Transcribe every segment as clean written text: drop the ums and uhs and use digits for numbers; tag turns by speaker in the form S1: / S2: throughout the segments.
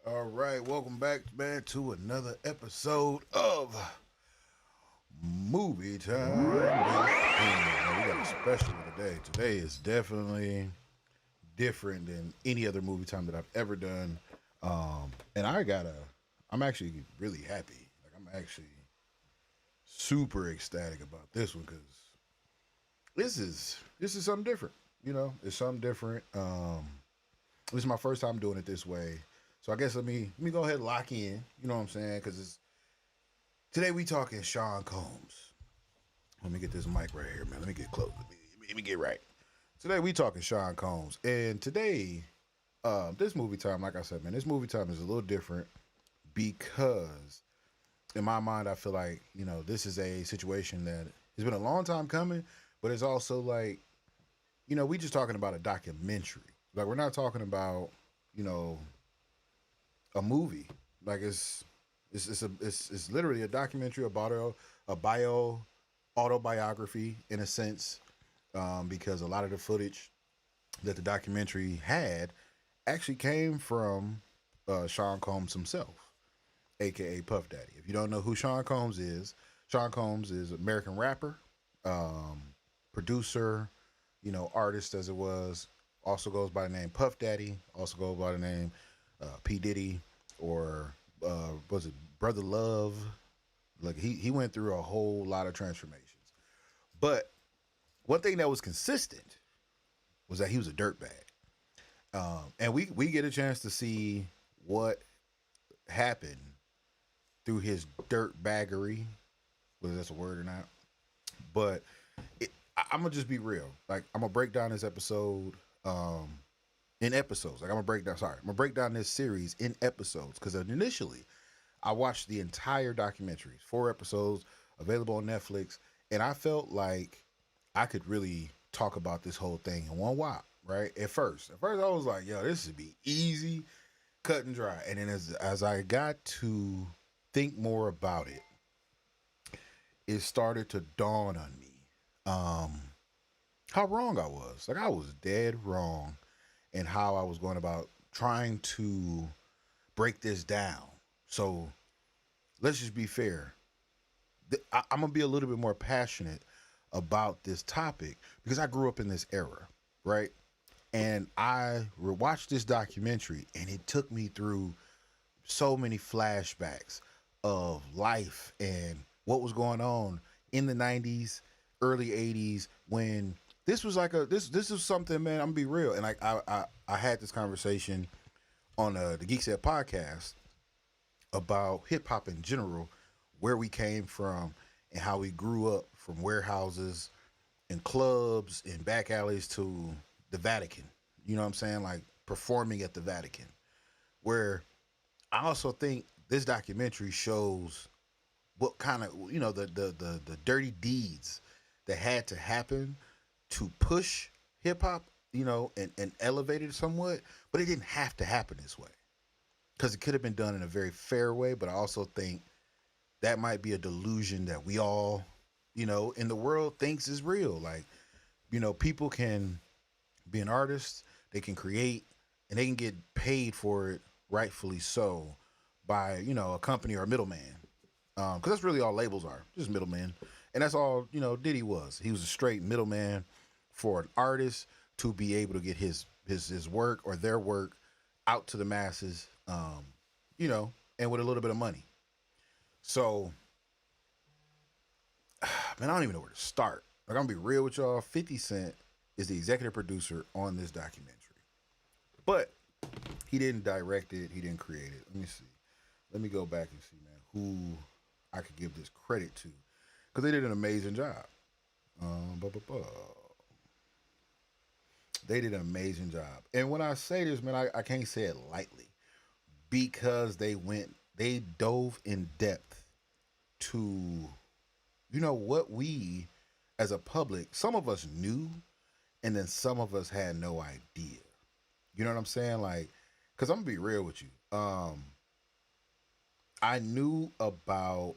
S1: All right, welcome back, man, to another episode of Movie Time with We got a special one today. Today is definitely different than any other movie time that I've ever done. And I'm actually really happy. Like, I'm actually super ecstatic about this one because this is something different. It's something different. This is my first time doing it this way. So I guess let me go ahead and lock in. You know what I'm saying? Because it's today we talking Sean Combs. Let me get this mic right here, man. Let me get close. Let me get right. Today we talking Sean Combs, and today, this movie time, like I said, man, this movie time is a little different because, in my mind, I feel like this is a situation that has been a long time coming, but it's also like we just talking about a documentary. Like we're not talking about you know a movie. Like it's literally a documentary about a bio autobiography in a sense, because a lot of the footage that the documentary had actually came from Sean Combs himself, aka Puff Daddy. If you don't know who Sean Combs is an American rapper, um, producer, artist as it was. Also goes by the name Puff Daddy. Also goes by the name P Diddy, or was it Brother Love? Like he went through a whole lot of transformations. But one thing that was consistent was that he was a dirtbag. And we get a chance to see what happened through his dirt baggery, whether that's a word or not. But I'm gonna just be real. Like I'm gonna break down this episode in episodes. Like I'm gonna break down this series in episodes because initially I watched the entire documentary, 4 episodes available on Netflix, and I felt like I could really talk about this whole thing in one whop. Right at first I was like, "Yo, this would be easy, cut and dry." And then as I got to think more about it, it started to dawn on me um, how wrong I was. Like I was dead wrong in how I was going about trying to break this down. So let's just be fair. I'm gonna be a little bit more passionate about this topic because I grew up in this era, right? And I watched this documentary, and it took me through so many flashbacks of life and what was going on in the '90s, early '80s when this was like this is something, man. I'm gonna be real, and like I had this conversation on the Geek Set podcast about hip hop in general, where we came from, and how we grew up from warehouses and clubs and back alleys to the Vatican. You know what I'm saying? Like performing at the Vatican. Where I also think this documentary shows what kind of the dirty deeds that had to happen to push hip hop, and elevate it somewhat, but it didn't have to happen this way because it could have been done in a very fair way. But I also think that might be a delusion that we all, in the world thinks is real. Like, people can be an artist, they can create, and they can get paid for it, rightfully so, by a company or a middleman. Because that's really all labels are, just middlemen, and that's all Diddy was. He was a straight middleman for an artist to be able to get his work or their work out to the masses, and with a little bit of money. So, man, I don't even know where to start. Like, I'm gonna be real with y'all. 50 Cent is the executive producer on this documentary, but he didn't direct it. He didn't create it. Let me see. Let me go back and see, man, who I could give this credit to, because they did an amazing job. Buh, buh, buh. They did an amazing job. And when I say this, man, I can't say it lightly because they dove in depth to, what we as a public, some of us knew, and then some of us had no idea. You know what I'm saying? Like, because I'm gonna be real with you. I knew about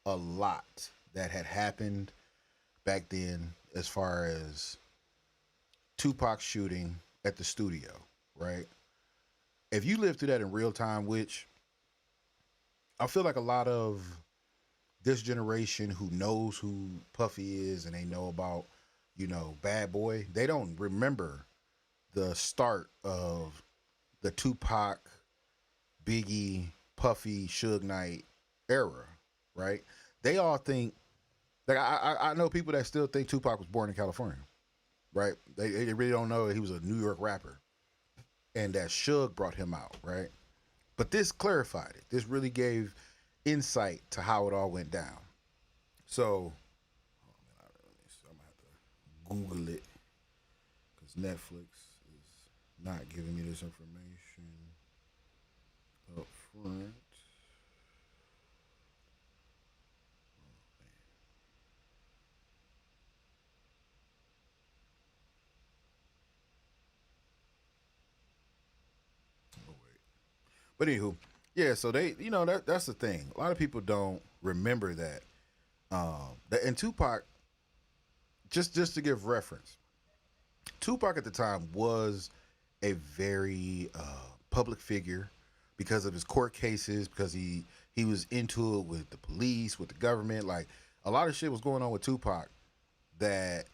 S1: a lot that had happened back then, as far as Tupac shooting at the studio, right? if you live through that in real time, which I feel like a lot of this generation who knows who Puffy is and they know about, Bad Boy, they don't remember the start of the Tupac, Biggie, Puffy, Suge Knight era, right? They all think like I know people that still think Tupac was born in California, right? They really don't know he was a New York rapper and that Suge brought him out, right? But this clarified it. This really gave insight to how it all went down. So, I'm gonna have to Google it because Netflix is not giving me this information up front. Oh wait. But anywho, yeah. So that's the thing. A lot of people don't remember that. And Tupac, just to give reference, Tupac at the time was a very public figure because of his court cases, because he was into it with the police, with the government. Like a lot of shit was going on with Tupac that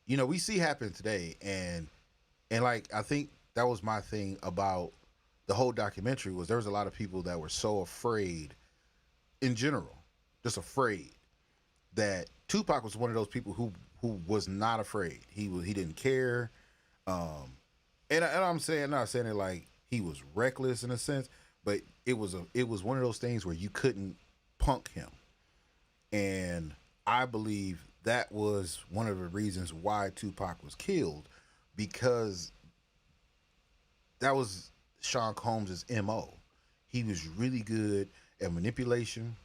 S1: we see happen today, and like I think that was my thing about the whole documentary was there was a lot of people that were so afraid in general, just afraid that Tupac was one of those people who was not afraid. He didn't care. And I'm saying not saying it like he was reckless in a sense, but it was one of those things where you couldn't punk him, and I believe that was one of the reasons why Tupac was killed because that was Sean Combs' MO. He was really good at manipulation,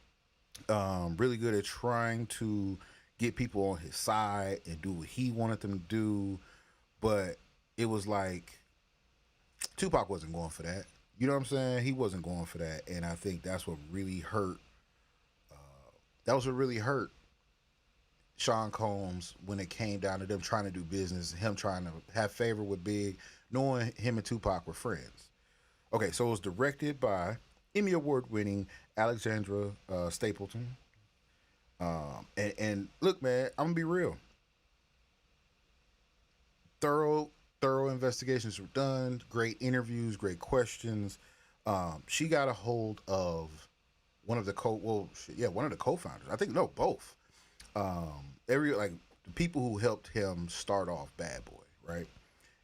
S1: really good at trying to get people on his side and do what he wanted them to do. But it was like Tupac wasn't going for that. You know what I'm saying? He wasn't going for that, and I think that's what really hurt. That was what really hurt Sean Combs when it came down to them trying to do business, him trying to have favor with Big, knowing him and Tupac were friends. Okay, so it was directed by Emmy Award winning Alexandra Stapleton. And look, man, I'm gonna be real. Thorough, thorough investigations were done. Great interviews, great questions. She got a hold of one of the one of the co-founders. I think no, both. Every like the people who helped him start off Bad Boy, right?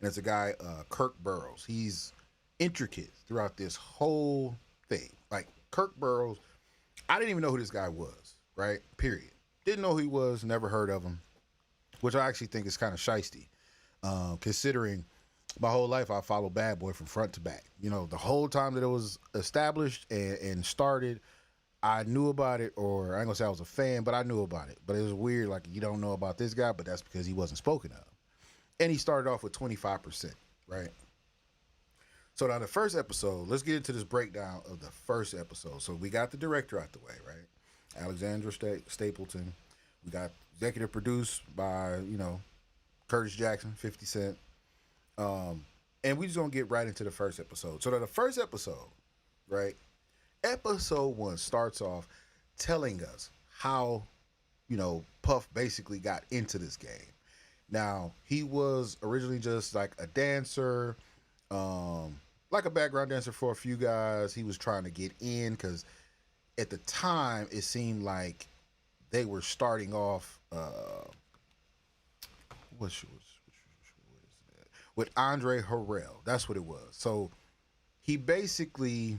S1: And it's a guy, Kirk Burrows. He's intricate throughout this whole thing. Like Kirk Burrows, I didn't even know who this guy was, right? Period. Didn't know who he was, never heard of him, which I actually think is kind of shisty, considering my whole life I followed Bad Boy from front to back. The whole time that it was established and started, I knew about it, or I ain't gonna say I was a fan, but I knew about it. But it was weird, like you don't know about this guy, but that's because he wasn't spoken of. And he started off with 25%, right? So now the first episode, let's get into this breakdown of the first episode. So we got the director out the way, right? Alexandra Stapleton. We got executive produced by, Curtis Jackson, 50 Cent. And we just gonna get right into the first episode. So now the first episode, right? Episode 1 starts off telling us how, Puff basically got into this game. Now, he was originally just like a dancer, like a background dancer for a few guys. He was trying to get in because at the time it seemed like they were starting off what is that? With Andre Harrell. That's what it was. So he basically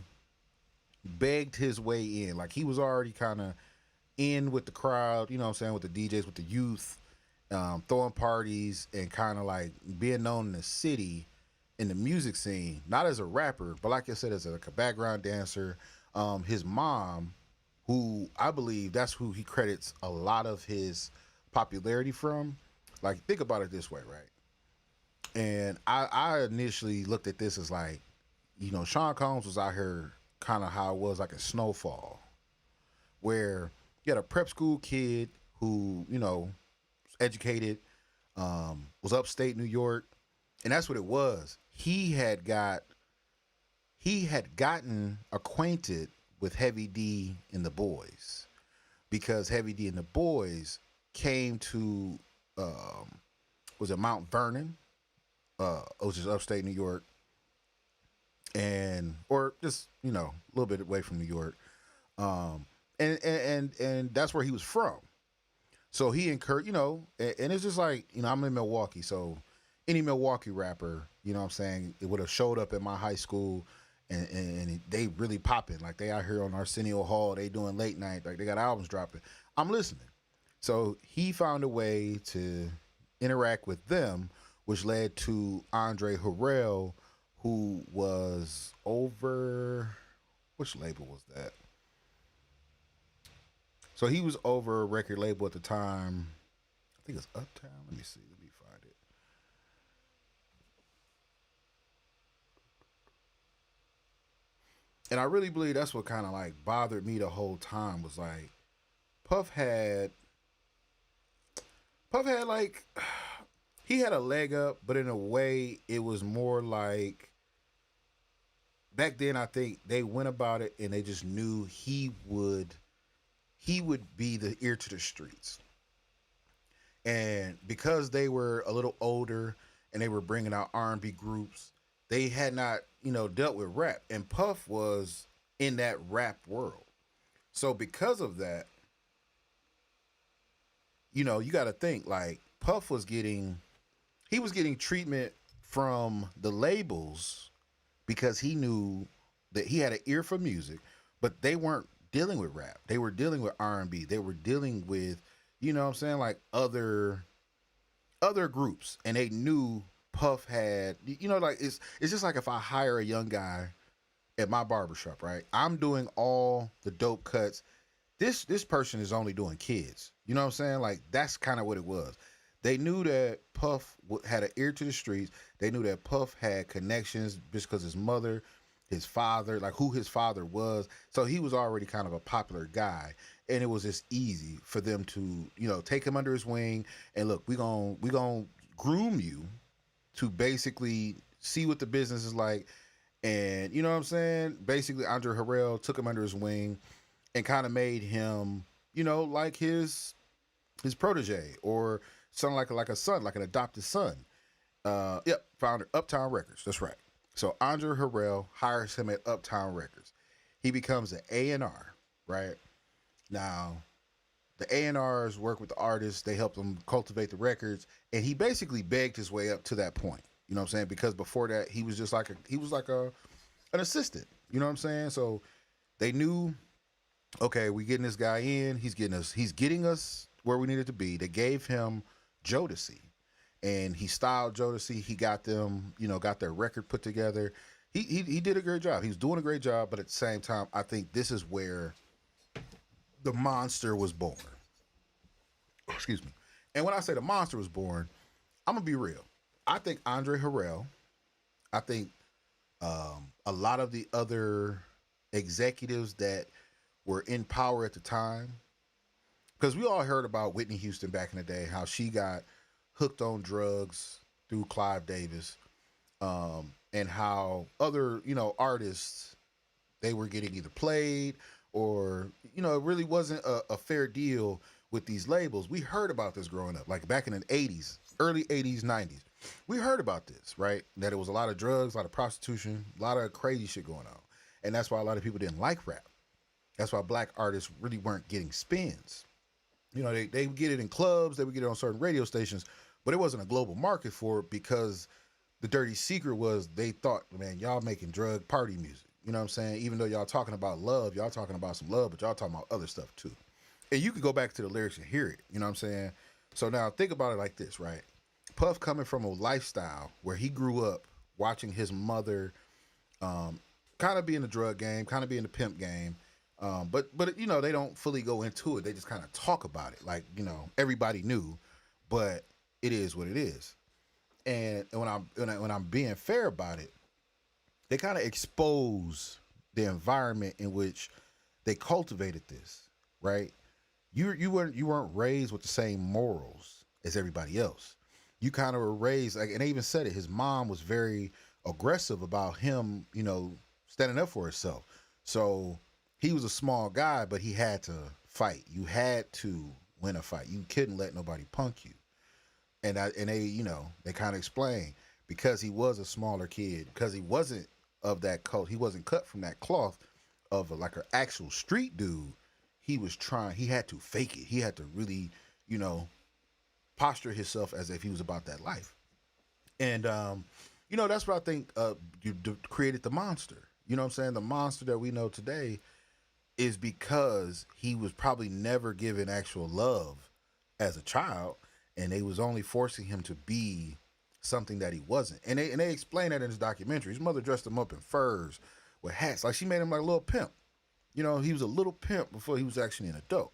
S1: begged his way in. Like he was already kind of in with the crowd, you know what I'm saying, with the DJs, with the youth, throwing parties and kind of like being known in the city, in the music scene, not as a rapper, but like I said, as like a background dancer. His mom, who I believe that's who he credits a lot of his popularity from. Like, think about it this way, right? And I initially looked at this as like, Sean Combs was out here kind of how it was like a Snowfall, where you had a prep school kid who, educated, was upstate New York, and that's what it was. He he had gotten acquainted with Heavy D and the boys because Heavy D and the boys came to um, was it Mount Vernon, which is upstate New York, and or just a little bit away from New York, um, and that's where he was from. So he incurred, and it's just like I'm in Milwaukee, so any Milwaukee rapper, what I'm saying, it would have showed up at my high school, and they really popping like they out here on Arsenio Hall, they doing late night, like they got albums dropping. I'm listening. So he found a way to interact with them, which led to Andre Harrell, who was over which label was that? So he was over a record label at the time. I think it's Uptown. Let me see. Let me find it. And I really believe that's what kind of like bothered me the whole time was like Puff had Puff had like he had a leg up, but in a way it was more like back then I think they went about it and they just knew he would be the ear to the streets. And because they were a little older and they were bringing out R&B groups, they had not, dealt with rap and Puff was in that rap world. So because of that, you got to think like Puff was getting he was getting treatment from the labels because he knew that he had an ear for music, but they weren't dealing with rap. They were dealing with R&B. They were dealing with, what I'm saying, like other groups, and they knew Puff had, like it's just like if I hire a young guy at my barbershop, right? I'm doing all the dope cuts. This person is only doing kids. You know what I'm saying? Like that's kind of what it was. They knew that Puff had an ear to the streets. They knew that Puff had connections just because his mother, his father, like who his father was. So he was already kind of a popular guy, and it was just easy for them to, take him under his wing and look, we gonna groom you to basically see what the business is like. And you know what I'm saying? Basically, Andre Harrell took him under his wing and kind of made him, like his protege or something like a son, like an adopted son. Yep, founder Uptown Records. That's right. So Andre Harrell hires him at Uptown Records. He becomes an A&R, right? Now, the A&Rs work with the artists. They help them cultivate the records, and he basically begged his way up to that point. You know what I'm saying? Because before that, he was just like an assistant. You know what I'm saying? So they knew, okay, we getting this guy in. He's getting us where we needed to be. They gave him Jodeci, and he styled Jodeci. He got them, got their record put together. He did a great job. He was doing a great job, but at the same time, I think this is where the monster was born. Excuse me. And when I say the monster was born, I'm gonna be real. I think Andre Harrell. I think a lot of the other executives that were in power at the time, because we all heard about Whitney Houston back in the day, how she got hooked on drugs through Clive Davis, and how other artists they were getting either played or it really wasn't a fair deal with these labels. We heard about this growing up, like back in the 80s, early 80s, 90s. We heard about this, right? That it was a lot of drugs, a lot of prostitution, a lot of crazy shit going on. And that's why a lot of people didn't like rap. That's why black artists really weren't getting spins. They would get it in clubs, they would get it on certain radio stations, but it wasn't a global market for it because the dirty secret was they thought, man, y'all making drug party music. You know what I'm saying? Even though y'all talking about love, y'all talking about some love, but y'all talking about other stuff too. And you can go back to the lyrics and hear it. You know what I'm saying? So now think about it like this, right? Puff coming from a lifestyle where he grew up watching his mother kind of be in the drug game, kind of be in the pimp game. But they don't fully go into it. They just kind of talk about it, like everybody knew, but it is what it is. And when I'm being fair about it, they kind of expose the environment in which they cultivated this, right? You weren't raised with the same morals as everybody else. You kind of were raised like, and they even said it. His mom was very aggressive about him, standing up for himself. So he was a small guy, but he had to fight. You had to win a fight. You couldn't let nobody punk you. And they, they kind of explain, because he was a smaller kid, because he wasn't of that cult, he wasn't cut from that cloth of like an actual street dude. He had to fake it. He had to really, you know, posture himself as if he was about that life. And that's what I think created the monster. You know what I'm saying? The monster that we know today is because he was probably never given actual love as a child, and they was only forcing him to be something that he wasn't. And they explain that in his documentary. His mother dressed him up in furs with hats, like she made him like a little pimp. He was a little pimp before he was actually an adult.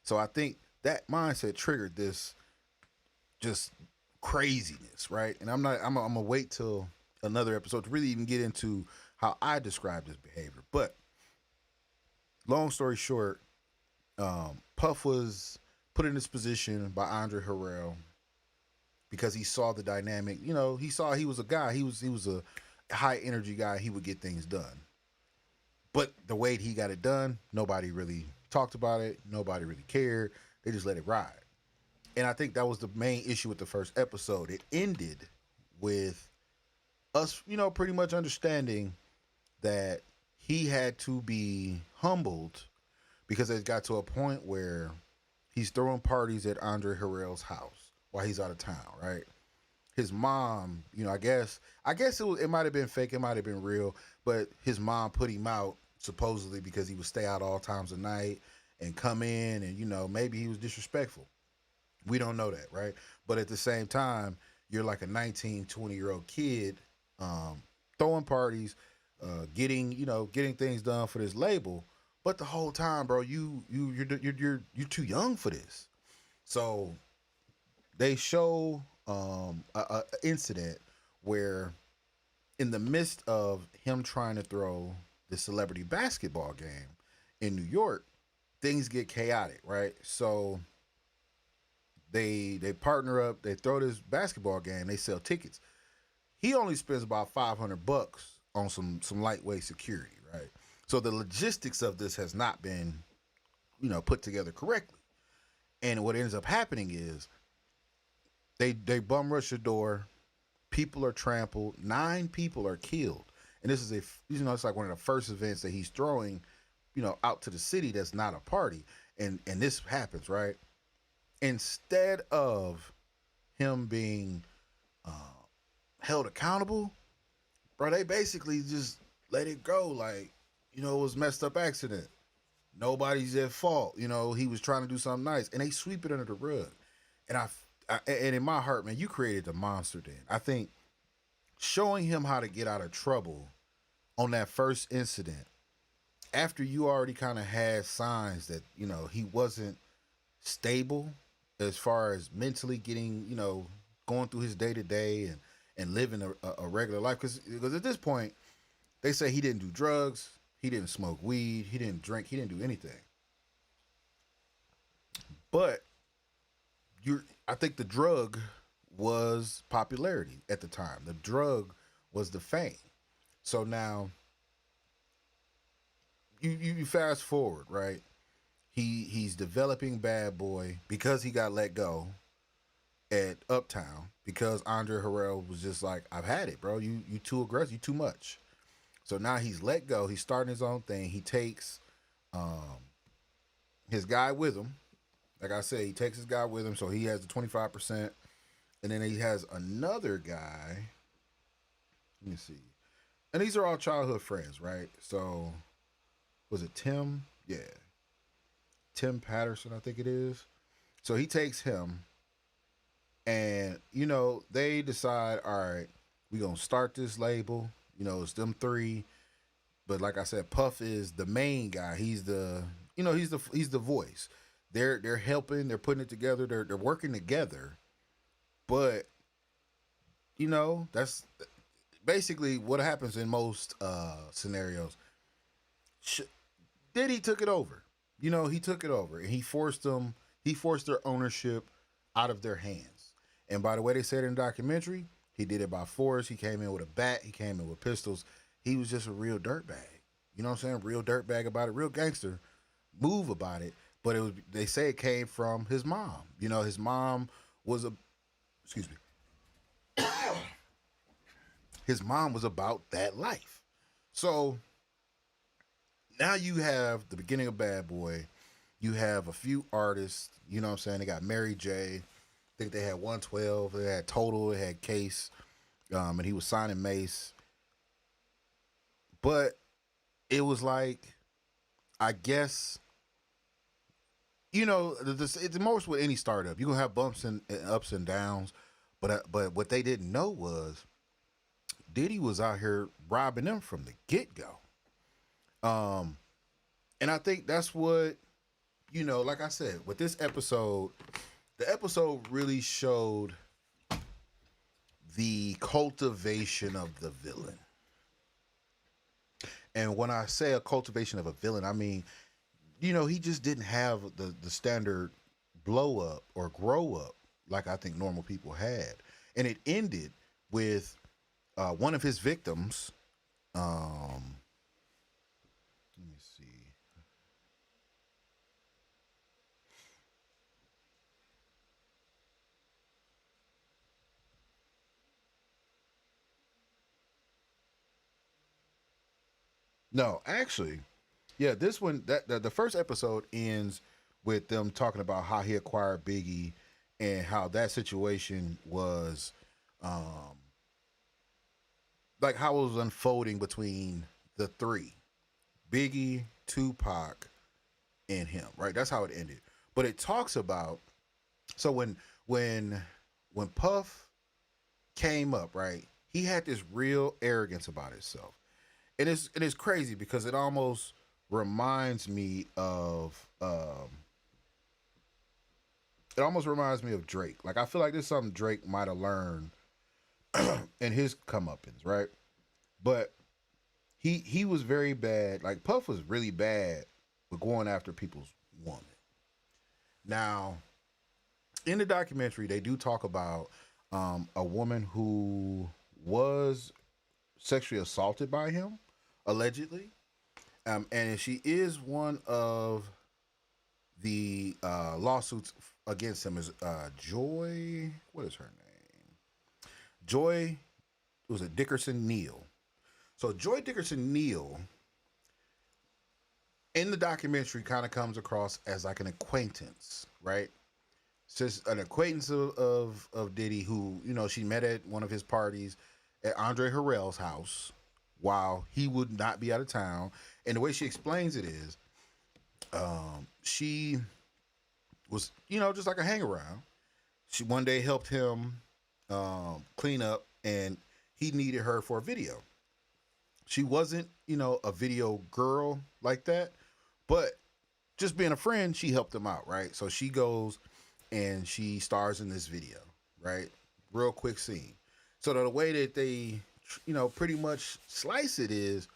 S1: So I think that mindset triggered this just craziness, right? And I'm gonna wait till another episode to really even get into how I describe this behavior. But long story short, Puff was put in this position by Andre Harrell because he saw the dynamic. He saw he was a guy. He was a high energy guy. He would get things done. But the way he got it done, nobody really talked about it. Nobody really cared. They just let it ride. And I think that was the main issue with the first episode. It ended with us, pretty much understanding that he had to be humbled because it got to a point where he's throwing parties at Andre Harrell's house while he's out of town, right? His mom, I guess it might have been fake, it might have been real, but his mom put him out supposedly because he would stay out all times of night and come in, and maybe he was disrespectful. We don't know that, right? But at the same time, you're like a 19, 20-year-old kid throwing parties, getting things done for this label. But the whole time, bro, you're too young for this. So they show a incident where, in the midst of him trying to throw the celebrity basketball game in New York, things get chaotic, right? So they partner up, they throw this basketball game, they sell tickets. He only spends about $500 on some lightweight security, right? So the logistics of this has not been, put together correctly. And what ends up happening is they bum rush the door, people are trampled, 9 people are killed. And this is it's like one of the first events that he's throwing, out to the city that's not a party. And this happens, right? Instead of him being held accountable, bro, they basically just let it go. Like, it was a messed up accident. Nobody's at fault. He was trying to do something nice, and they sweep it under the rug. And and in my heart, man, you created the monster. Then I think showing him how to get out of trouble on that first incident, after you already kind of had signs that he wasn't stable as far as mentally getting, going through his day to day and living a regular life. Because at this point, they say he didn't do drugs, he didn't smoke weed, he didn't drink, he didn't do anything. But I think the drug was popularity at the time. The drug was the fame. So now you fast forward, right? He's developing Bad Boy because he got let go at Uptown because Andre Harrell was just like, I've had it, bro. You too aggressive, you too much. So now he's let go. He's starting his own thing. He takes his guy with him. Like I said, he takes his guy with him, so he has the 25%. And then he has another guy. Let me see. And these are all childhood friends, right? So, was it Tim? Yeah. Tim Patterson, I think it is. So he takes him, and they decide, all right, we're gonna start this label. It's them 3, but like I said, Puff is the main guy. He's the he's the voice. They're helping. They're putting it together. They're working together. But that's basically what happens in most scenarios. Diddy took it over. He took it over, and he forced their ownership out of their hands. And by the way they said in the documentary, he did it by force. He came in with a bat. He came in with pistols. he was just a real dirtbag. You know what I'm saying? Real dirtbag about it, real gangster move about it. But it was, they say it came from his mom. You know, his mom was a, excuse me, his mom was about that life. So now you have the beginning of Bad Boy. You have a few artists. You know what I'm saying? They got Mary J. I think they had 112. They had Total. They had Case. And he was signing Mace. But it was like, I guess, you know, it's most with any startup. You're going to have bumps and ups and downs. But what they didn't know was Diddy was out here robbing them from the get go. Um, and I think that's what, you know, like I said, with this episode, the episode really showed the cultivation of the villain. And when I say a cultivation of a villain, I mean, you know, he just didn't have the standard blow up or grow up like I think normal people had. And it ended with one of his victims. Let me see. No, actually, yeah, this one that the first episode ends with them talking about how he acquired Biggie and how that situation was um like how it was unfolding between the three. Biggie, Tupac, and him, right? That's how it ended. But it talks about so when when Puff came up, right? He had this real arrogance about himself. And it's crazy because it almost reminds me of it almost reminds me of Drake. Like I feel like this is something Drake might have learned in his comeuppance, right? But he was very bad. Like Puff was really bad with going after people's woman. Now, in the documentary, they do talk about a woman who was sexually assaulted by him, allegedly. And she is one of the lawsuits against him is Joy. What is her name? Joy was it Dickerson Neal. So Joy Dickerson Neal in the documentary kind of comes across as like an acquaintance, right? Just an acquaintance of Diddy who, you know, she met at one of his parties at Andre Harrell's house while he would not be out of town. And the way she explains it is she was, you know, just like a hang around. She one day helped him clean up and he needed her for a video. She wasn't, you know, a video girl like that, but just being a friend, she helped him out, right? So she goes and she stars in this video, right? Real quick scene. So the way that they, you know, pretty much slice it is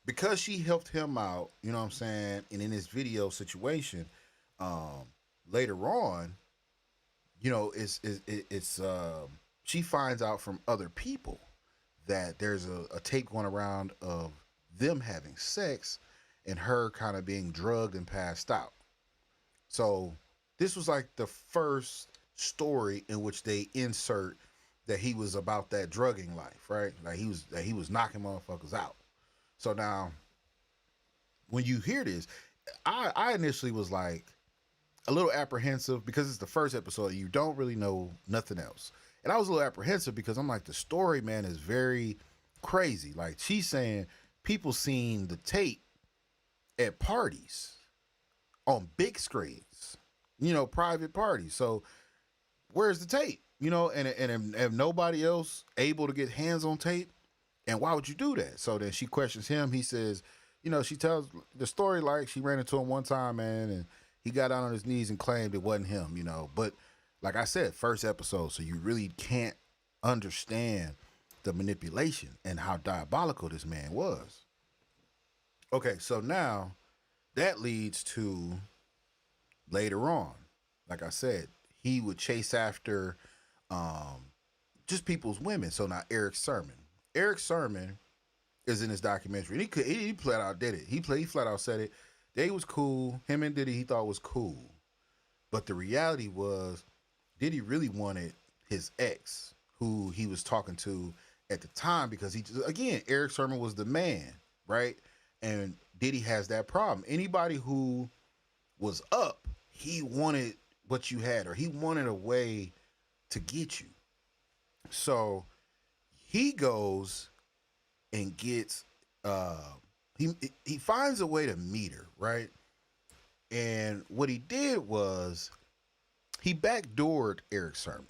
S1: because she helped him out, you know what I'm saying, and in this video situation, um, later on, you know, she finds out from other people that there's a tape going around of them having sex and her kind of being drugged and passed out. So this was like the first story in which they insert that he was about that drugging life, right? Like he was knocking motherfuckers out. So now when you hear this, I initially was like a little apprehensive because it's the first episode. You don't really know nothing else. And I was a little apprehensive because I'm like, the story, man, is very crazy. Like she's saying people seen the tape at parties on big screens, you know, private parties. So where's the tape? You know, and if nobody else able to get hands on tape, and why would you do that? So then she questions him. He says, you know, she tells the story like she ran into him one time, man, and he got down on his knees and claimed it wasn't him, you know. But like I said, first episode, so you really can't understand the manipulation and how diabolical this man was. Okay, so now that leads to later on. Like I said, he would chase after just people's women. So now Eric Sermon. Eric Sermon is in this documentary. And he flat out did it. He flat out said it. They was cool. Him and Diddy he thought was cool. But the reality was Diddy really wanted his ex, who he was talking to at the time, because again, Eric Sermon was the man, right? And Diddy has that problem. Anybody who was up, he wanted what you had, or he wanted a way to get you. So he goes and gets he finds a way to meet her, right? And what he did was he backdoored Eric Sermon.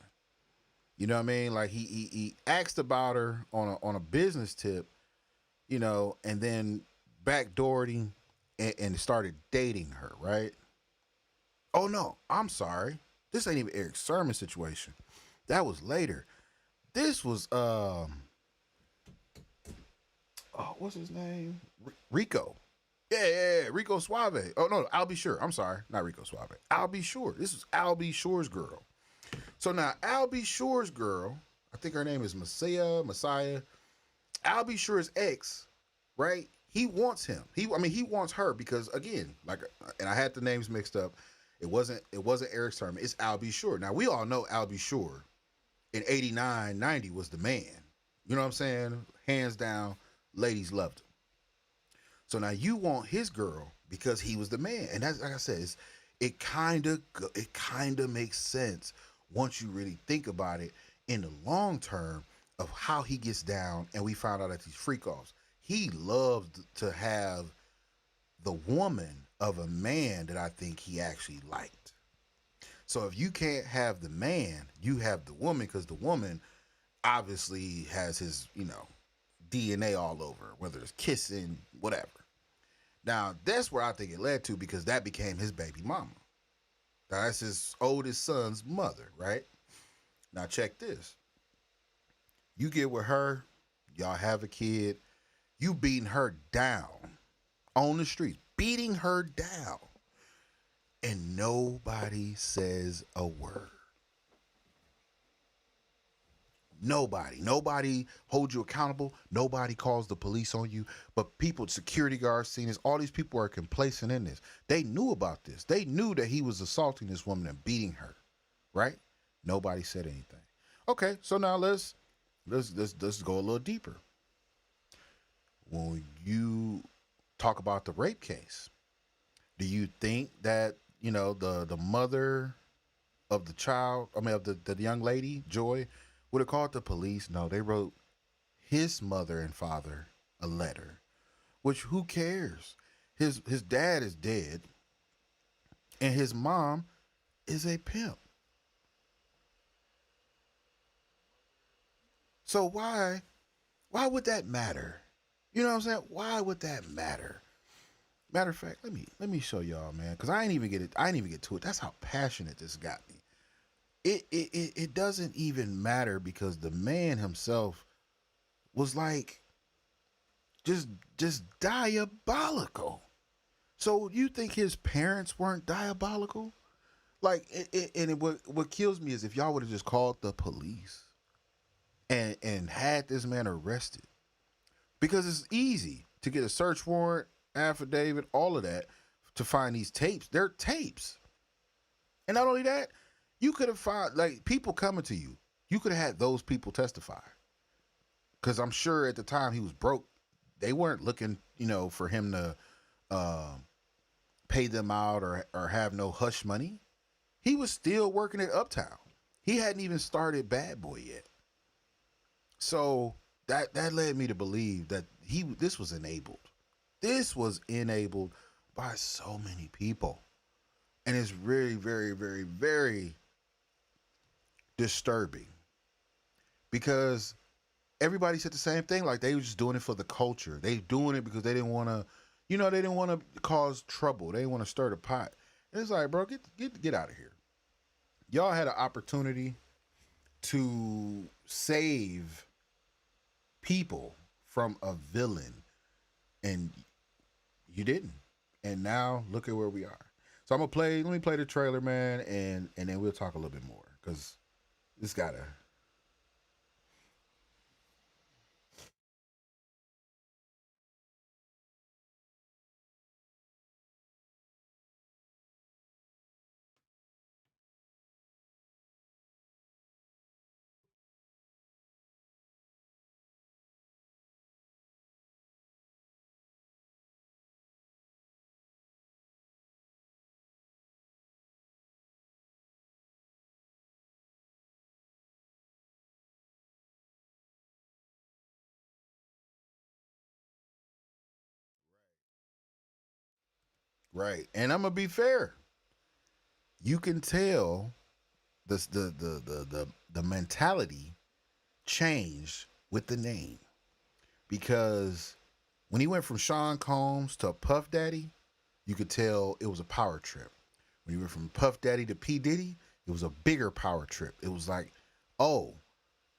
S1: You know what I mean? Like he asked about her on a business tip, and then backdoored him and started dating her, right? Oh no, I'm sorry. This ain't even Eric Sermon situation. That was later. This was oh, what's his name? Rico. Yeah, Rico Suave. Oh no, I'll be sure. I'm sorry, not Rico Suave. I'll be sure. This is Al B. Sure's girl. So now Al B. Sure's girl, I think her name is Messiah. Al B. Sure's ex, right? He wants him. He wants her because again, like, and I had the names mixed up. It wasn't Eric Sermon. It's Al B. Sure. Now we all know Al B. Sure in 89, 90 was the man. You know what I'm saying? Hands down, ladies loved him. So now you want his girl because he was the man, and that's like I said, it kind of makes sense once you really think about it in the long term of how he gets down. And we found out at these freak offs, he loved to have the woman of a man that I think he actually liked. So if you can't have the man, you have the woman, because the woman obviously has his, DNA all over, whether it's kissing, whatever. Now, that's where I think it led to, because that became his baby mama. Now, that's his oldest son's mother, right? Now, check this. You get with her, y'all have a kid, you beating her down on the streets, beating her down, and nobody says a word. Nobody holds you accountable. Nobody calls the police on you. But people, security guards, seen this. All these people are complacent in this. They knew about this. They knew that he was assaulting this woman and beating her, right? Nobody said anything. Okay, so now let's go a little deeper. When you talk about the rape case, do you think that the mother of the child, of the young lady, Joy, would have called the police? No, they wrote his mother and father a letter. Which, who cares? His dad is dead, and his mom is a pimp. So why would that matter? You know what I'm saying? Why would that matter? Matter of fact, let me show y'all, man, because I ain't even get it. I ain't even get to it. That's how passionate this got me. It doesn't even matter, because the man himself was like just diabolical. So you think his parents weren't diabolical? Like, what kills me is if y'all would have just called the police and had this man arrested, because it's easy to get a search warrant, affidavit, all of that, to find these tapes. They're tapes, and not only that, you could have found, like, people coming to you. You could have had those people testify, because I'm sure at the time he was broke. They weren't looking, for him to pay them out or have no hush money. He was still working at Uptown. He hadn't even started Bad Boy yet. So that led me to believe that this was enabled. This was enabled by so many people. And it's really, very, very, very disturbing, because everybody said the same thing. Like, they were just doing it for the culture. They doing it because they didn't want to, they didn't want to cause trouble. They didn't want to stir the pot. And it's like, bro, get out of here. Y'all had an opportunity to save people from a villain, and you didn't. And now look at where we are. So let me play the trailer, man, and then we'll talk a little bit more, because this gotta Right. And I'm gonna be fair. You can tell the mentality changed with the name because when he went from Sean Combs to Puff Daddy, you could tell it was a power trip. When he went from Puff Daddy to P Diddy, it was a bigger power trip. It was like, oh,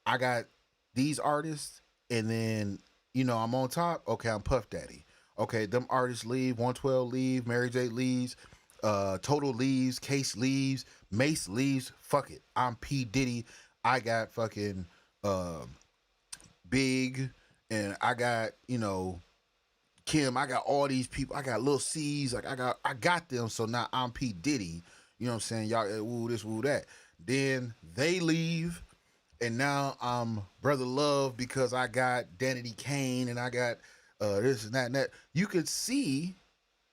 S1: I got these artists, and then I'm on top. Okay, I'm Puff Daddy. Okay, them artists leave. 112 leave. Mary J leaves. Total leaves. Case leaves. Mace leaves. Fuck it. I'm P Diddy. I got fucking uh, Big, and I got Kim. I got all these people. I got Lil C's. Like I got them. So now I'm P Diddy. You know what I'm saying? Y'all woo this, woo that. Then they leave, and now I'm Brother Love because I got Danity Kane and I got this and that and that. You could see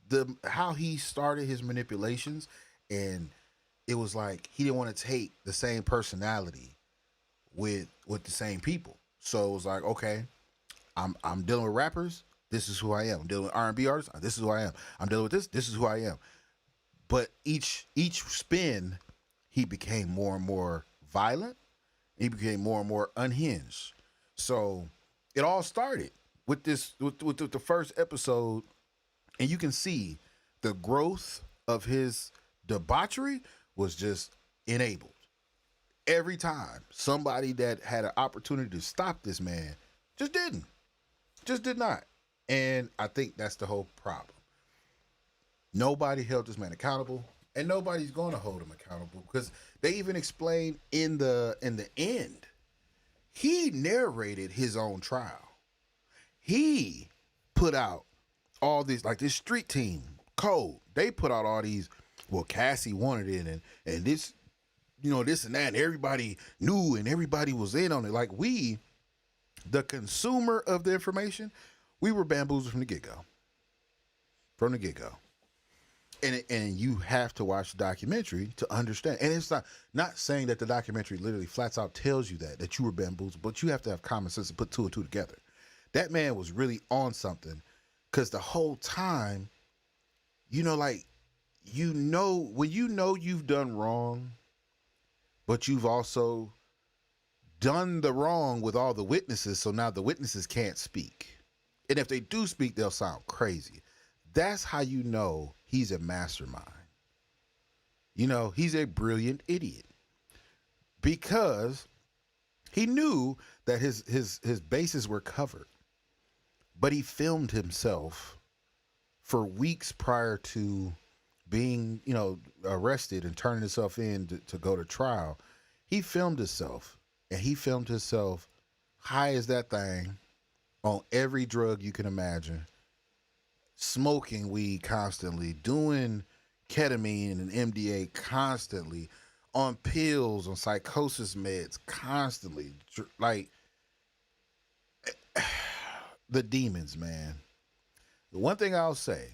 S1: the how he started his manipulations, and it was like he didn't want to take the same personality with the same people. So it was like, okay, I'm dealing with rappers. This is who I am. I'm dealing with R&B artists. This is who I am. I'm dealing with this. This is who I am. But each spin, he became more and more violent. He became more and more unhinged. So it all started with this with the first episode, and you can see the growth of his debauchery was just enabled. Every time somebody that had an opportunity to stop this man just didn't, just did not. And I think that's the whole problem. Nobody held this man accountable, and nobody's going to hold him accountable because they even explained in the end, he narrated his own trial. He put out all these, like this street team code. They put out all these. Well, Cassie wanted it, and this, this and that, and everybody knew, and everybody was in on it. Like we, the consumer of the information, we were bamboozled from the get go. From the get go. And you have to watch the documentary to understand. And it's not saying that the documentary literally flats out tells you that you were bamboozled, but you have to have common sense and put two and two together. That man was really on something, because the whole time, like, when you've done wrong, but you've also done the wrong with all the witnesses, so now the witnesses can't speak. And if they do speak, they'll sound crazy. That's how you know he's a mastermind. He's a brilliant idiot, because he knew that his bases were covered, but he filmed himself for weeks prior to being, arrested and turning himself in to go to trial. He filmed himself, and he filmed himself high as that thing on every drug you can imagine, smoking weed constantly, doing ketamine and MDA constantly, on pills, on psychosis meds constantly. Like, the demons, man. The one thing I'll say,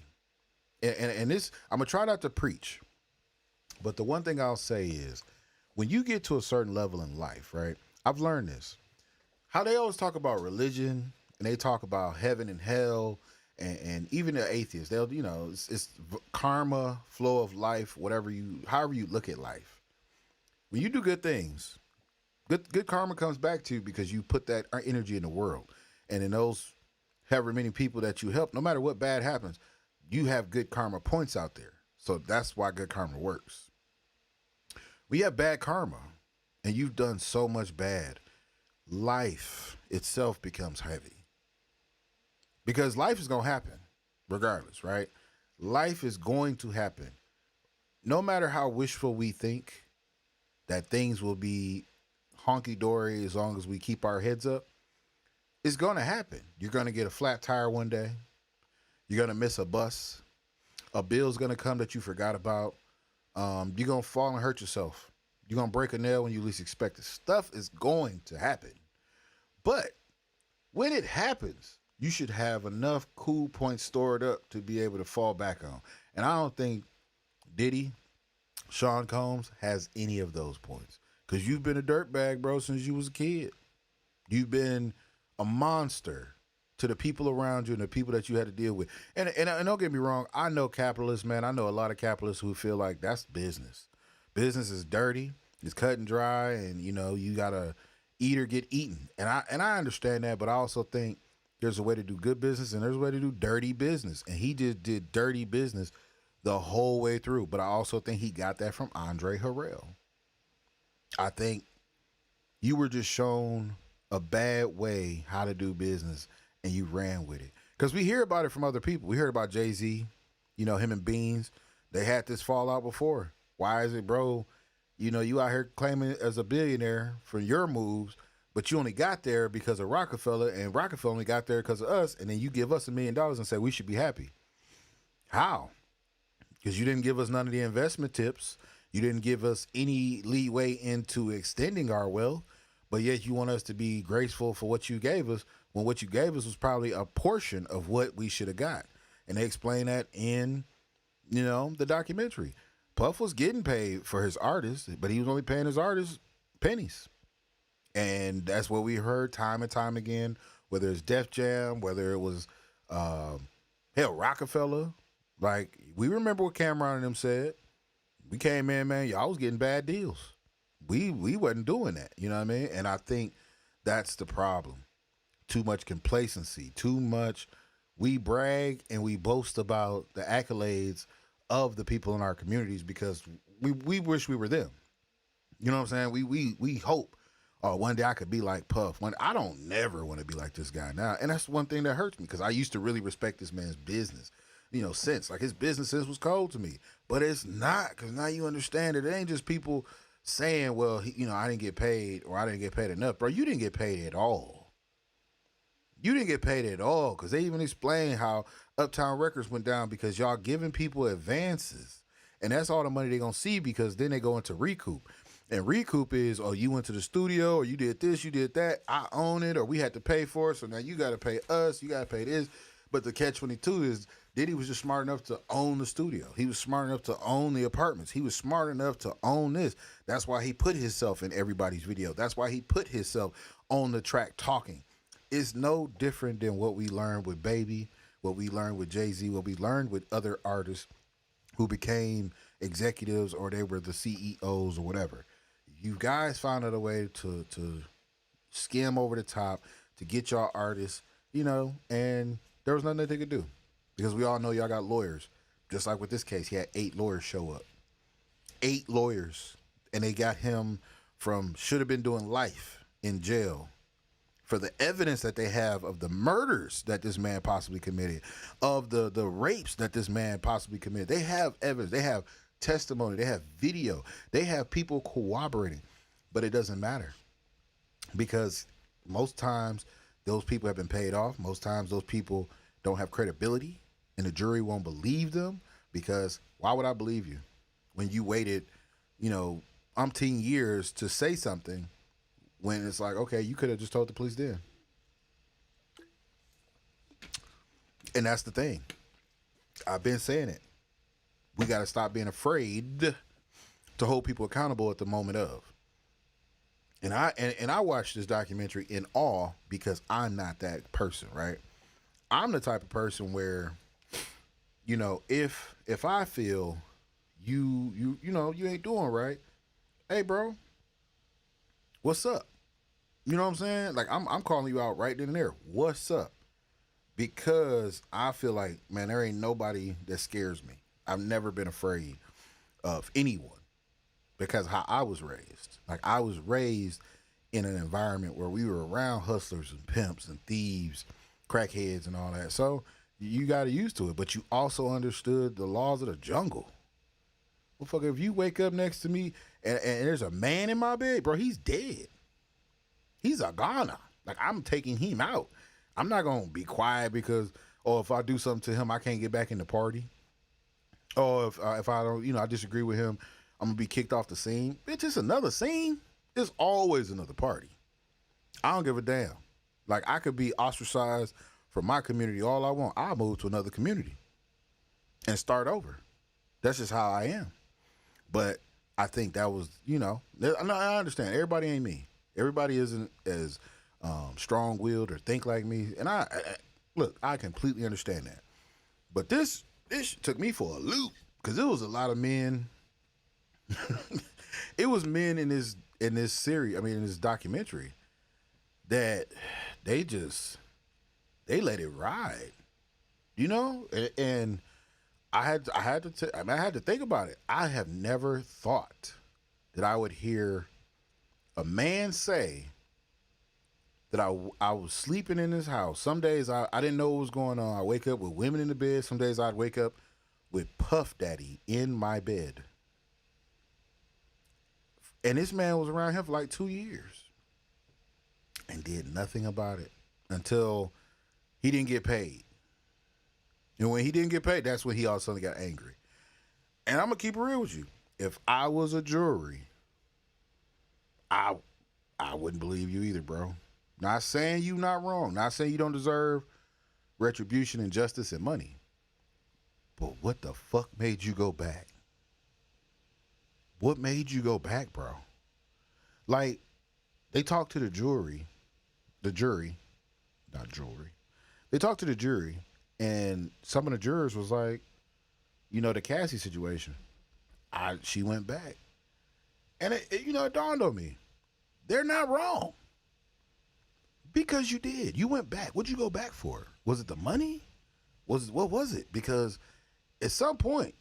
S1: and this, I'm going to try not to preach, but the one thing I'll say is, when you get to a certain level in life, right? I've learned this. How they always talk about religion, and they talk about heaven and hell, and even the atheists, they'll, it's karma, flow of life, however you look at life. When you do good things, good karma comes back to you because you put that energy in the world. And in those however many people that you help, no matter what bad happens, you have good karma points out there. So that's why good karma works. When you have bad karma and you've done so much bad, life itself becomes heavy. Because life is going to happen regardless, right? Life is going to happen. No matter how wishful we think that things will be honky-dory as long as we keep our heads up, it's going to happen. You're going to get a flat tire one day. You're going to miss a bus. A bill's going to come that you forgot about. You're going to fall and hurt yourself. You're going to break a nail when you least expect it. Stuff is going to happen. But when it happens, you should have enough cool points stored up to be able to fall back on. And I don't think Diddy, Sean Combs, has any of those points. Because you've been a dirtbag, bro, since you was a kid. You've been a monster to the people around you and the people that you had to deal with. And don't get me wrong, I know capitalists, man. I know a lot of capitalists who feel like that's business. Business is dirty, it's cut and dry, and you gotta eat or get eaten. And I understand that, but I also think there's a way to do good business and there's a way to do dirty business. And he just did dirty business the whole way through. But I also think he got that from Andre Harrell. I think you were just shown a bad way how to do business and you ran with it. Because we hear about it from other people. We heard about Jay-Z, him and Beans. They had this fallout before. Why is it, bro? You out here claiming as a billionaire for your moves, but you only got there because of Rockefeller, and Rockefeller only got there because of us, and then you give us $1 million and say we should be happy. How? Because you didn't give us none of the investment tips. You didn't give us any leeway into extending our wealth, but yet you want us to be graceful for what you gave us, when what you gave us was probably a portion of what we should have got. And they explain that in, the documentary. Puff was getting paid for his artists, but he was only paying his artists pennies. And that's what we heard time and time again, whether it's Def Jam, whether it was, Rockefeller. Like, we remember what Cameron and them said. We came in, man, y'all was getting bad deals. We wasn't doing that, you know what I mean? And I think that's the problem. Too much complacency, too much. We brag and we boast about the accolades of the people in our communities because we wish we were them. You know what I'm saying? We hope, one day I could be like Puff. I don't never want to be like this guy now. And that's one thing that hurts me because I used to really respect this man's business. Sense. Like, his business sense was cold to me. But it's not, because now you understand it. It ain't just people saying, well, I didn't get paid or I didn't get paid enough. Bro, you didn't get paid at all. You didn't get paid at all, because they even explain how Uptown Records went down because y'all giving people advances. And that's all the money they're going to see, because then they go into recoup. And recoup is, you went to the studio, or you did this, you did that, I own it, or we had to pay for it, so now you got to pay us, you got to pay this. But the catch-22 is, Diddy was just smart enough to own the studio. He was smart enough to own the apartments. He was smart enough to own this. That's why he put himself in everybody's video. That's why he put himself on the track talking. It's no different than what we learned with Baby, what we learned with Jay-Z, what we learned with other artists who became executives or they were the CEOs or whatever. You guys found out a way to skim over the top to get y'all artists, and there was nothing that they could do. Because we all know y'all got lawyers. Just like with this case, he had 8 lawyers show up. 8 lawyers. And they got him from should have been doing life in jail for the evidence that they have of the murders that this man possibly committed, of the rapes that this man possibly committed. They have evidence. They have testimony. They have video. They have people corroborating. But it doesn't matter. Because most times those people have been paid off. Most times those people don't have credibility. And the jury won't believe them, because why would I believe you when you waited, umpteen years to say something when it's like, okay, you could have just told the police then. And that's the thing. I've been saying it. We got to stop being afraid to hold people accountable at the moment of. And I watched this documentary in awe because I'm not that person, right? I'm the type of person where, if I feel you ain't doing right, hey bro, what's up? You know what I'm saying? Like, I'm calling you out right then and there. What's up? Because I feel like, man, there ain't nobody that scares me. I've never been afraid of anyone because how I was raised. Like, I was raised in an environment where we were around hustlers and pimps and thieves, crackheads and all that. So you got used to it, but you also understood the laws of the jungle. Well, fuck, if you wake up next to me and there's a man in my bed, bro, he's dead. He's a goner. Like, I'm taking him out. I'm not going to be quiet because, if I do something to him, I can't get back in the party. Or if I don't, I disagree with him, I'm going to be kicked off the scene. Bitch, it's another scene. There's always another party. I don't give a damn. Like, I could be ostracized from my community all I want. I'll move to another community and start over. That's just how I am. But I think that was, I understand. Everybody ain't me. Everybody isn't as strong-willed or think like me. And Look, I completely understand that. But this took me for a loop because it was a lot of men. It was men in this series. I mean, in this documentary that they just they let it ride. You know, and I had to think about it. I have never thought that I would hear a man say that I was sleeping in his house. Some days I didn't know what was going on. I wake up with women in the bed. Some days I'd wake up with Puff Daddy in my bed. And this man was around here for like 2 years and did nothing about it until he didn't get paid. And when he didn't get paid, that's when he all of a sudden got angry. And I'm gonna keep it real with you. If I was a jury, I I wouldn't believe you either, bro. Not saying you not wrong. Not saying you don't deserve retribution and justice and money. But what the fuck made you go back? What made you go back, bro? Like, they talked to the jury, not jewelry. They talked to the jury, and some of the jurors was like, you know, the Cassie situation. She went back, and it dawned on me, they're not wrong because you did. You went back. What'd you go back for? Was it the money? What was it? Because at some point,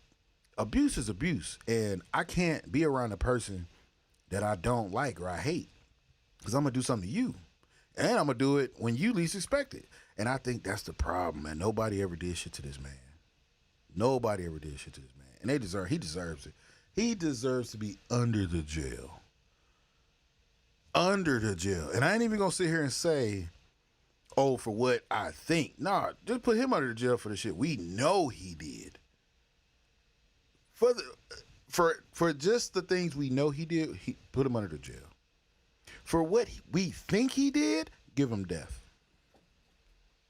S1: abuse is abuse, and I can't be around a person that I don't like or I hate because I'm gonna do something to you, and I'm gonna do it when you least expect it. And I think that's the problem, man. Nobody ever did shit to this man. Nobody ever did shit to this man, and he deserves it. He deserves to be under the jail. Under the jail. And I ain't even gonna sit here and say, oh, for what I think. Nah, just put him under the jail for the shit we know he did. For just the things we know he did, he put him under the jail. For what we think he did, give him death.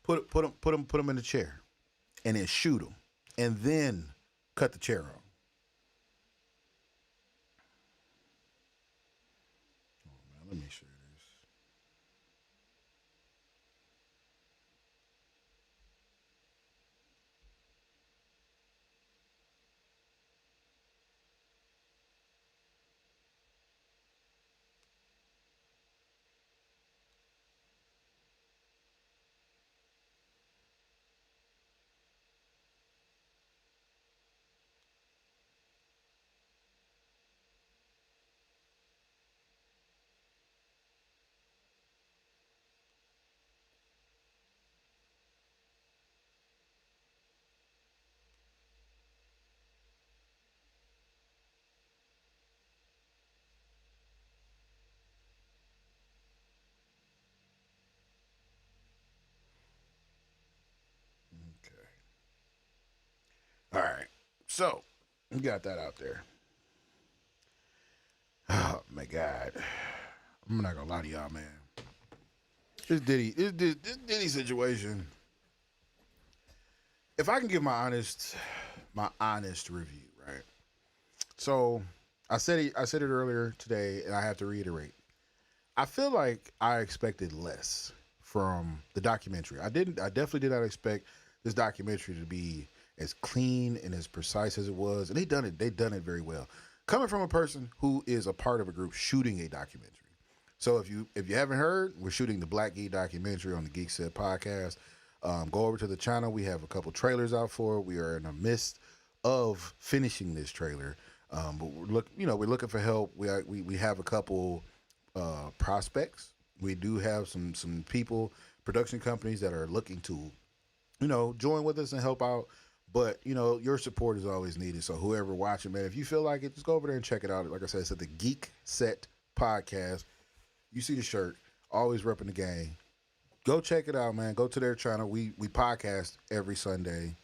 S1: Put him in the chair, and then shoot him, and then cut the chair off. Oh man, let me share this. Okay. All right. So we got that out there. Oh my God. I'm not gonna lie to y'all, man. This Diddy situation. If I can give my honest review, right? So I said it earlier today, and I have to reiterate. I feel like I expected less from the documentary. I definitely did not expect this documentary to be as clean and as precise as it was, and they done it very well. Coming from a person who is a part of a group shooting a documentary. So if you haven't heard, we're shooting the Black Geek documentary on the Geek Set podcast. Go over to the channel. We have a couple trailers out for it. We are in the midst of finishing this trailer. But we're looking for help. We have a couple prospects. We do have some people, production companies that are looking to, join with us and help out. But your support is always needed. So whoever watching, man, if you feel like it, just go over there and check it out. Like I said, it's at the Geek Set podcast. You see the shirt, always repping the gang. Go check it out, man. Go to their channel. We podcast every Sunday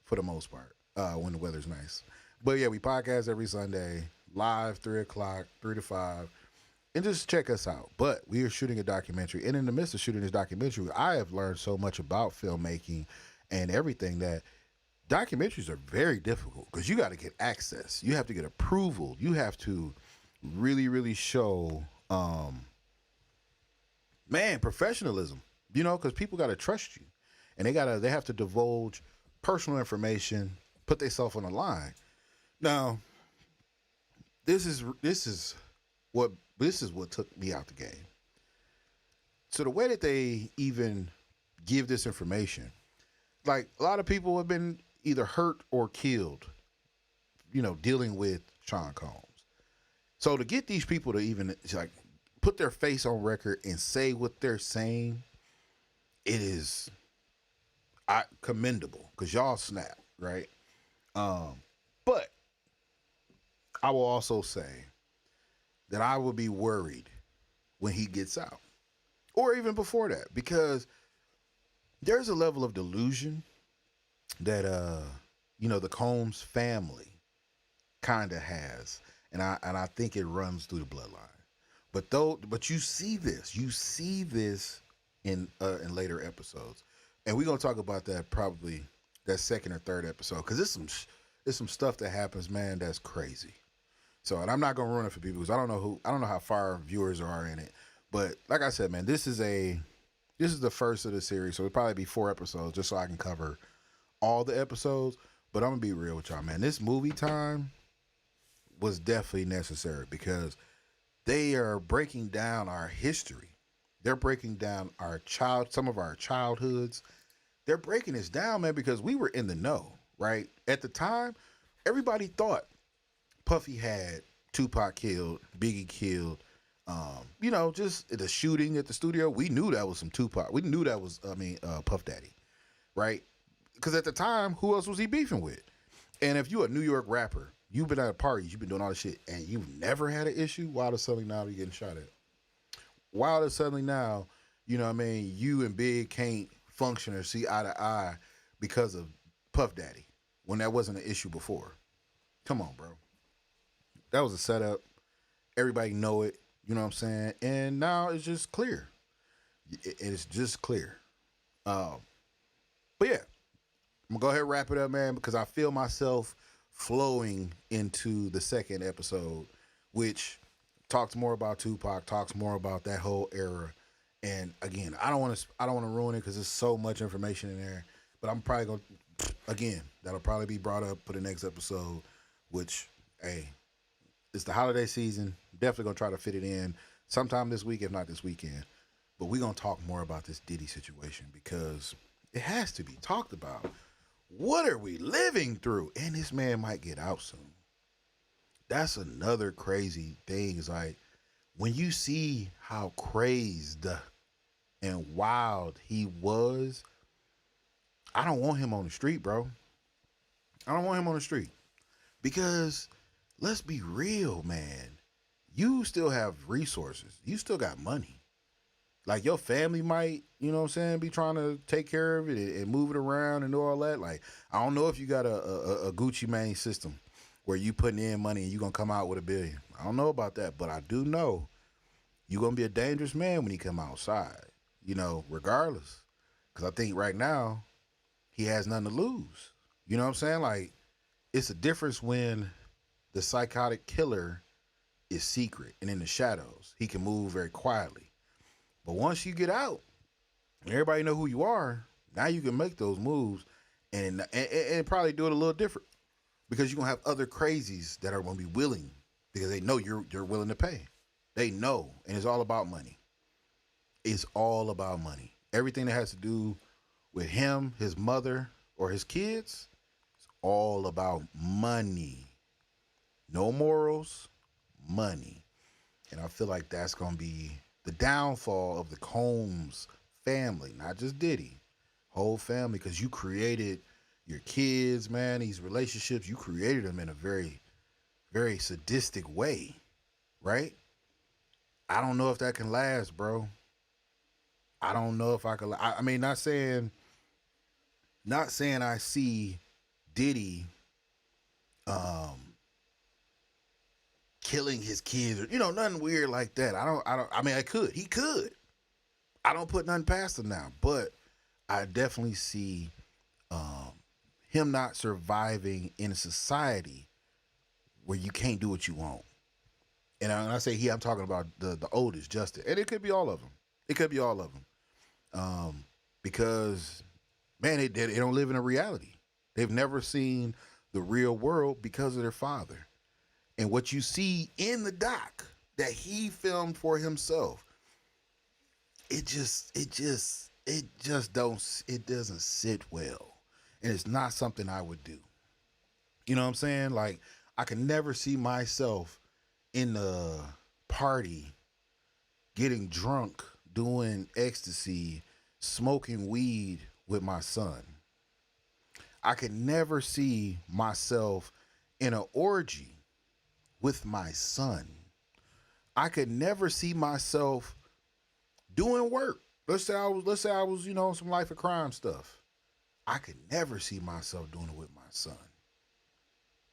S1: for the most part, when the weather's nice. But yeah, we podcast every Sunday, live, 3 o'clock, 3 to 5. And just check us out. But we are shooting a documentary. And in the midst of shooting this documentary, I have learned so much about filmmaking and everything that documentaries are very difficult because you got to get access. You have to get approval. You have to really, really show, professionalism, because people got to trust you. and they have to divulge personal information, put themselves on the line. Now, this is what took me out the game. So the way that they even give this information, like a lot of people have been either hurt or killed, dealing with Sean Combs. So to get these people to even like put their face on record and say what they're saying, it is commendable because y'all snap, right? But I will also say that I would be worried when he gets out, or even before that, because there's a level of delusion that the Combs family kind of has, and I think it runs through the bloodline. But you see this in later episodes, and we're gonna talk about that probably that second or third episode because there's some stuff that happens, man, that's crazy. So, and I'm not gonna ruin it for people because I don't know how far viewers are in it, but like I said, man, this is the first of the series, so it'll probably be 4 episodes just so I can cover all the episodes. But I'm gonna be real with y'all, man. This movie time was definitely necessary because they are breaking down our history. They're breaking down some of our childhoods. They're breaking this down, man, because we were in the know, right? At the time, everybody thought Puffy had Tupac killed, Biggie killed. Just the shooting at the studio. We knew that was some Tupac. We knew that was, Puff Daddy, right? Because at the time, who else was he beefing with? And if you a New York rapper, you've been at parties, you've been doing all this shit, and you've never had an issue, why does suddenly now you're getting shot at? Why does suddenly now, you and Big can't function or see eye to eye because of Puff Daddy when that wasn't an issue before? Come on, bro. That was a setup. Everybody know it. You know what I'm saying? And now it's just clear. It's just clear. But yeah, I'm gonna go ahead and wrap it up, man, because I feel myself flowing into the second episode, which talks more about Tupac, talks more about that whole era. And again, I don't want to ruin it because there's so much information in there. But I'm probably that'll probably be brought up for the next episode, which, hey, it's the holiday season. Definitely gonna try to fit it in sometime this week, if not this weekend. But we're gonna talk more about this Diddy situation because it has to be talked about. What are we living through? And this man might get out soon. That's another crazy thing. Is like when you see how crazed and wild he was, I don't want him on the street, bro. I don't want him on the street because let's be real, man. You still have resources. You still got money. Like your family might, be trying to take care of it and move it around and do all that. Like, I don't know if you got a Gucci Mane system where you putting in money and you gonna come out with $1 billion. I don't know about that, but I do know you're gonna be a dangerous man when he come outside, regardless. Because I think right now he has nothing to lose. You know what I'm saying? Like, it's a difference when the psychotic killer is secret and in the shadows. He can move very quietly. But once you get out and everybody know who you are, now you can make those moves and probably do it a little different because you're going to have other crazies that are going to be willing because they know you're willing to pay. They know, and it's all about money. It's all about money. Everything that has to do with him, his mother, or his kids, it's all about money. No morals, money. And I feel like that's going to be the downfall of the Combs family, not just Diddy, whole family, because you created your kids, man, these relationships, you created them in a very, very sadistic way, right? I don't know if that can last, bro. I don't know if I can. I mean, not saying I see Diddy, killing his kids or nothing weird like that. I mean, he could. I don't put nothing past him now, but I definitely see him not surviving in a society where you can't do what you want. And when I say he, I'm talking about the oldest, Justin, and it could be all of them. It could be all of them, because Man, they don't live in a reality. They've never seen the real world because of their father. And what you see in the doc that he filmed for himself, it doesn't sit well. And it's not something I would do. You know what I'm saying? Like, I can never see myself in the party getting drunk, doing ecstasy, smoking weed with my son. I could never see myself in an orgy with my son. I could never see myself doing work. Let's say I was, some life of crime stuff. I could never see myself doing it with my son.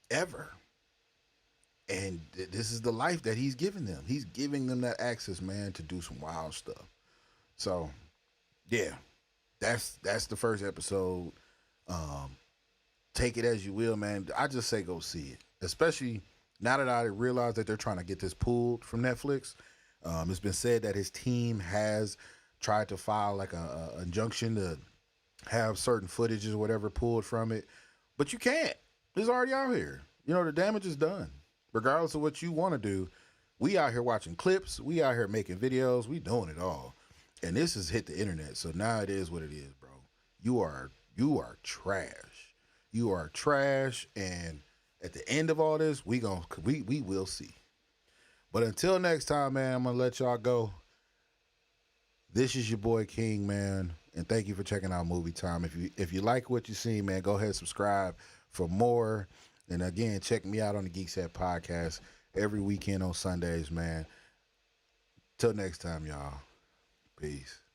S1: Ever. And this is the life that he's giving them. He's giving them that access, man, to do some wild stuff. So, yeah, that's the first episode. Um, Take it as you will, man. I just say go see it, especially now that I realize that they're trying to get this pulled from Netflix. It's been said that his team has tried to file like a injunction to have certain footages or whatever pulled from it, but you can't. It's already out here. The damage is done. Regardless of what you want to do, we out here watching clips. We out here making videos. We doing it all, and this has hit the internet. So now it is what it is, bro. You are trash. You are trash, and at the end of all this, we will see. But until next time, man, I'm gonna let y'all go. This is your boy King, man, and thank you for checking out Movie Time. If you like what you see, man, go ahead and subscribe for more. And again, check me out on the Geek Set Podcast every weekend on Sundays, man. Till next time, y'all. Peace.